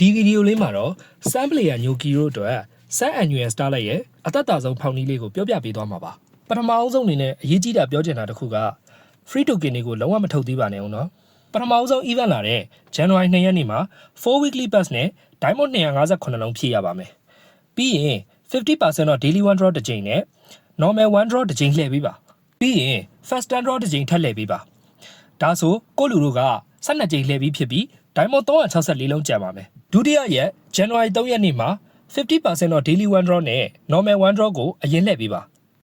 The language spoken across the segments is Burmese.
ဒီဗီဒီယိုလေးမှာတော့ Sun Player Nyoki တို့အတွက် Sun Annual Starlight ရဲ့အသက်တာဆုံးဖောင်နည်းလေးကိုပြောပြပေးသွားမှာပါပထမအောင်ဆုံးအနေနဲ့အရေးကြီးတာပြောချင်တာတစ်ခုက Free Token တွေကိုလုံးဝမထုတ်သေးပါနဲ့ဦးနော်ပထမအောင်ဆုံး event လာတဲ့ January 2 ရက်နေ့မှာ4 weekly pass နဲ့ Diamond 258လုံးဖြည့်ရပါမယ်ပြီးရင် 50% တော့ daily one draw တစ်ကြိမ်နဲ့ normal one draw တစ်ကြိမ်လှည့်ပေးပါပြီးရင် fast draw တစ်ကြိမ်ထပ်လှည့်ပေးပါဒါဆိုကိုလူတို့က12ကြိမ်လှည့်ပြီးဖြစ်ပြီး Diamond 364လုံးကျန်ပါမယ်ဒုတိယရက် January 3 ရက်နေ့မှာ 50% တော့ daily one draw နဲ့ normal one draw ကိုအရင်လှည့်ပေးပါ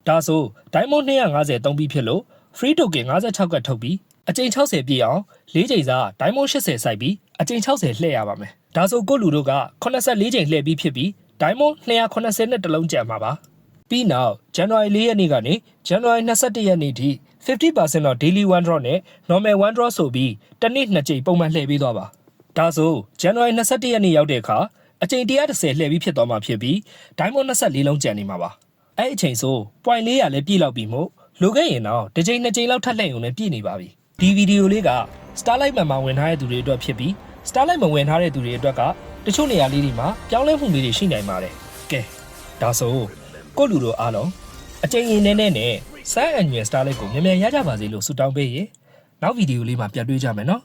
ဒါဆို Diamond 250သုံးပြီးဖြစ်လို့ free token 56ကတ်ထုတ်ပြီးအကြိမ်60ပြည့်အောင်4ကြိမ်စာ Diamond 80စိုက်ပြီးအကြိမ်60လှည့်ရပါမယ်ဒါဆိုကိုလူတို့က84ကြိမ်လှည့်ပြီးဖြစ်ပြီး Diamond 280နဲ့တလုံးကျန်မှာပါပြီးနောက် January 4 ရက်နေ့ကနေ January 21 ရက်နေ့ထိ 50% တော့ daily one draw နဲ့ normal one draw ဆိုပြီးတစ်နေ့2ကြိမ်ပုံမှန်လှည့်ပေးသွားပါဒါဆို January 21 ရက်နေ့ရောက်တဲ့အခါအကြိမ်130လှည့်ပြီးဖြစ်သွားမှာဖြစ်ပြီး Diamond 24လုံးကျန်နေမှာပါအဲ့အချိန်ဆို point 400လည်းပြည့်လောက်ပြီမို့လိုခဲ့ရင်တော့တစ်ကြိမ်2ကြိမ်လောက်ထပ်လှည့်ရုံနဲ့ပြည့်နေပါပြီဒီဗီဒီယိုလေးက Starlight မှာဝင်ထားတဲ့သူတွေအတွက်ဖြစ်ပြီး Starlight မဝင်ထားတဲ့သူတွေအတွက်ကတချို့နေရာလေးတွေမှာပြောင်းလဲမှုလေးတွေရှိနိုင်ပါတယ်ကဲဒါဆိုကိုလူတို့အားလုံးအကြိမ်ရင်နဲ့ Sun Annual Starlight ကိုမြန်မြန်ရကြပါစေလို့ဆုတောင်းပေးရင်နောက်ဗီဒီယိုလေးမှာပြန်တွေ့ကြမယ်နော်